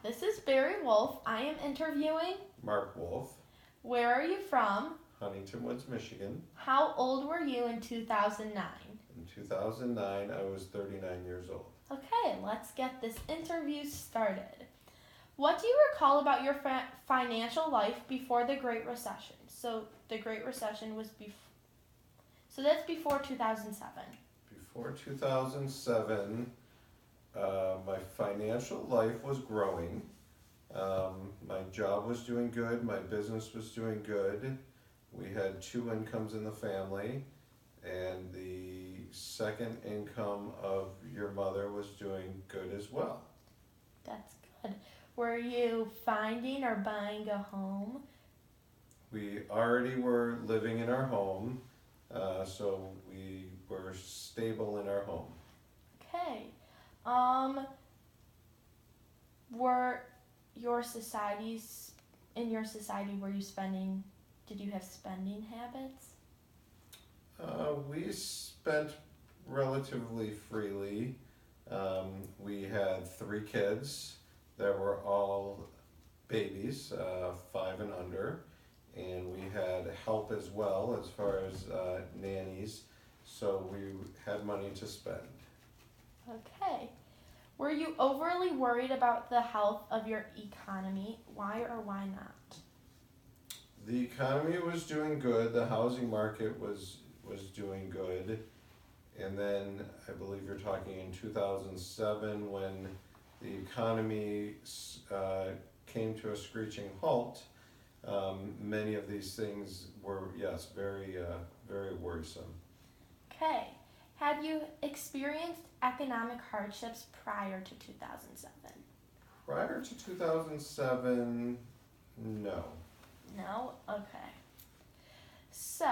this is Barry Wolf. I am interviewing. Marc Wolf, Where are you from? Huntington Woods, Michigan. How old were you in 2009? In 2009, I was 39 years old. Okay, let's get this interview started. What do you recall about your financial life before the Great Recession? So the Great Recession was so that's before 2007. Before 2007, my financial life was growing. My job was doing good, my business was doing good. We had two incomes in the family, and the second income of your mother was doing good as well. That's good. Were you finding or buying a home? We already were living in our home, so we were stable in our home. Okay. Were your societies in your society were you spending? Did you have spending habits? We spent relatively freely. We had three kids that were all babies, 5 and under, and we had help as well as far as nannies, so we had money to spend. Okay. Were you overly worried about the health of your economy? Why or why not? The economy was doing good, the housing market was doing good, and then I believe you're talking in 2007 when the economy came to a screeching halt. Many of these things were, yes, very worrisome. Okay. Had you experienced economic hardships prior to 2007? Prior to 2007, no. No? Okay. So,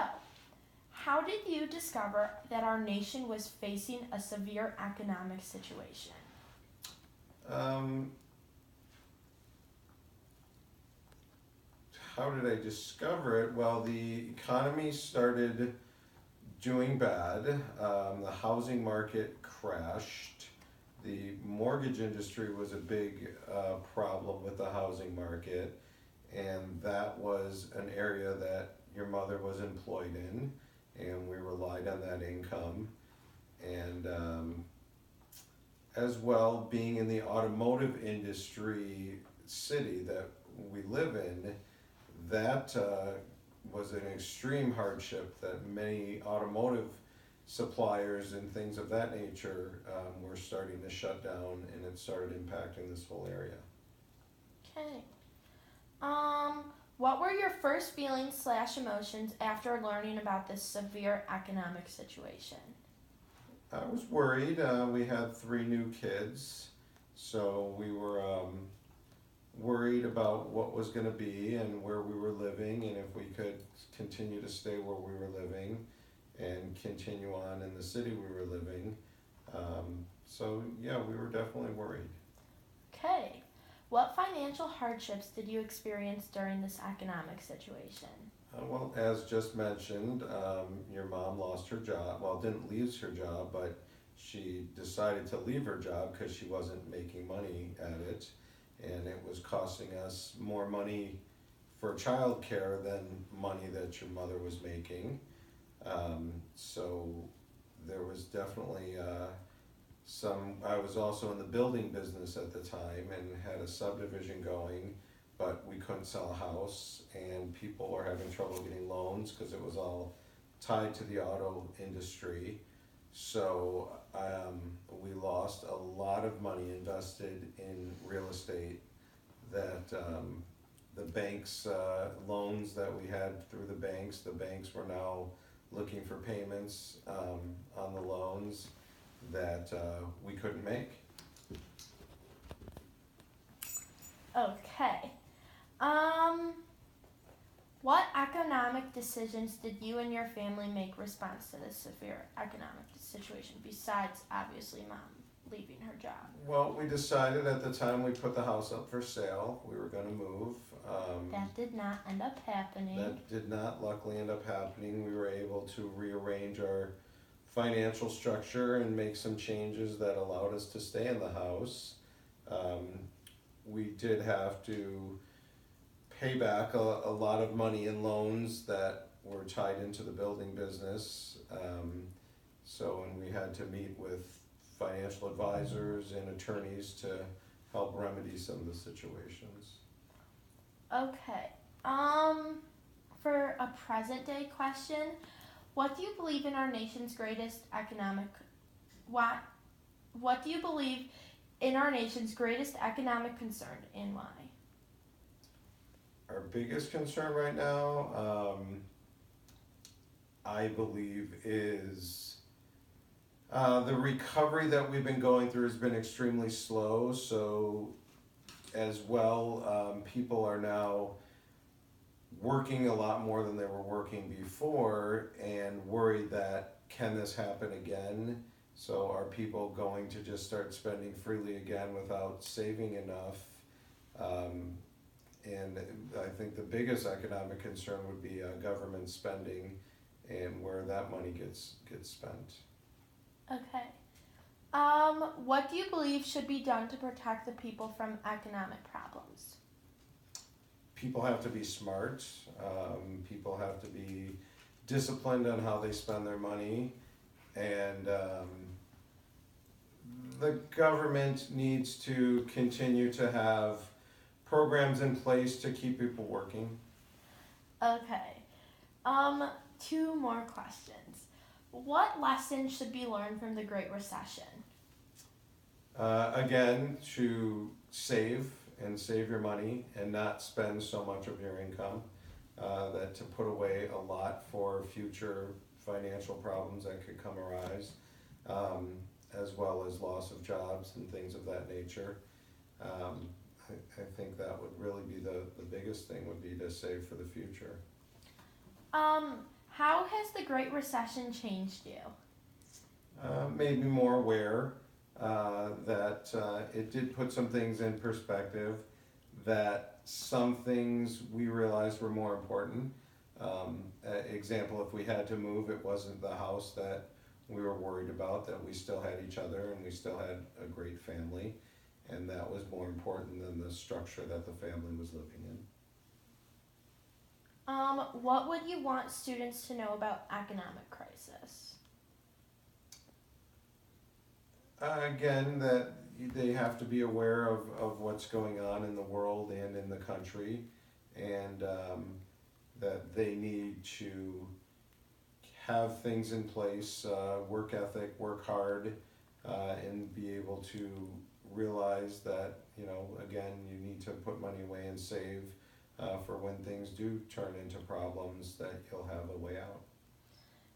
how did you discover that our nation was facing a severe economic situation? How did I discover it? Well, the economy started doing bad. The housing market crashed. The mortgage industry was a big problem with the housing market, and that was an area that your mother was employed in, and we relied on that income. And as well, being in the automotive industry city that we live in, that was an extreme hardship that many automotive suppliers and things of that nature were starting to shut down, and it started impacting this whole area. Okay. What were your first feelings / emotions after learning about this severe economic situation? I was worried. We had 3 new kids, so we were worried about what was going to be and where we were living, and if we could continue to stay where we were living and continue on in the city we were living. So yeah, we were definitely worried. Okay. What financial hardships did you experience during this economic situation? Well, as just mentioned, your mom lost her job. Well, didn't lose her job, but she decided to leave her job because she wasn't making money at it, and it was costing us more money for childcare than money that your mother was making. So there was definitely I was also in the building business at the time and had a subdivision going, but we couldn't sell a house, and people were having trouble getting loans because it was all tied to the auto industry. So we lost a lot of money invested in real estate that the banks, loans that we had through the banks were now looking for payments on the loans that we couldn't make. Okay. What economic decisions did you and your family make response to this severe economic situation, besides obviously mom leaving her job? Well, we decided at the time we put the house up for sale, we were going to move. That did not end up happening. That did not luckily end up happening. We were able to rearrange our financial structure and make some changes that allowed us to stay in the house. We did have to pay back a lot of money in loans that were tied into the building business. And we had to meet with financial advisors and attorneys to help remedy some of the situations. Okay. For a present day question, what do you believe in our nation's greatest economic what do you believe in our nation's greatest economic concern and why? Our biggest concern right now, I believe, is the recovery that we've been going through has been extremely slow. So, as well, people are now working a lot more than they were working before and worried that can this happen again? So, are people going to just start spending freely again without saving enough? And I think the biggest economic concern would be government spending and where that money gets spent. Okay. What do you believe should be done to protect the people from economic problems? People have to be smart. People have to be disciplined on how they spend their money. And the government needs to continue to have programs in place to keep people working. Okay. Two more questions. What lessons should be learned from the Great Recession? Again, to save your money and not spend so much of your income. That to put away a lot for future financial problems that could come arise, as well as loss of jobs and things of that nature. I think that would really be the biggest thing would be to save for the future. How has the Great Recession changed you? Made me more aware that it did put some things in perspective, that some things we realized were more important. Example, if we had to move, it wasn't the house that we were worried about, that we still had each other and we still had a great family, and that was more important than the structure that the family was living in. What would you want students to know about economic crisis? Again, that they have to be aware of what's going on in the world and in the country, and that they need to have things in place, work ethic, work hard, and be able to realize that, again, you need to put money away and save for when things do turn into problems, that you'll have a way out.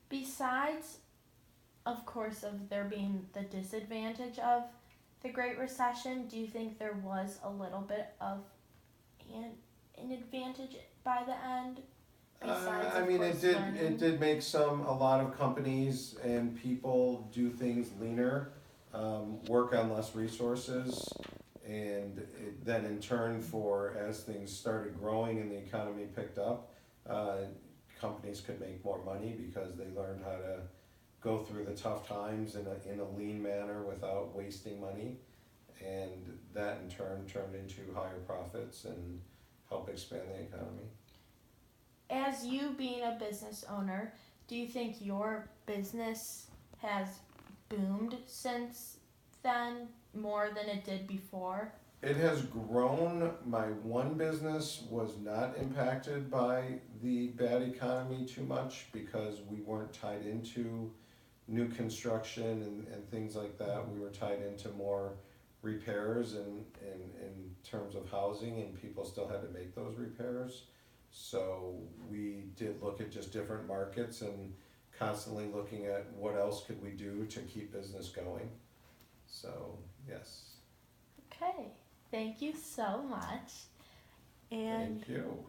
Besides, of course, of there being the disadvantage of the Great Recession, do you think there was a little bit of an advantage by the end? Besides, it did make a lot of companies and people do things leaner, work on less resources, and then in turn, as things started growing and the economy picked up, companies could make more money because they learned how to go through the tough times in a lean manner without wasting money, and that in turn turned into higher profits and helped expand the economy. As you being a business owner, do you think your business has boomed since then more than it did before? It has grown. My one business was not impacted by the bad economy too much because we weren't tied into new construction and things like that. We were tied into more repairs and in terms of housing, and people still had to make those repairs. So we did look at just different markets and constantly looking at what else could we do to keep business going. So, yes. Okay, thank you so much. And thank you.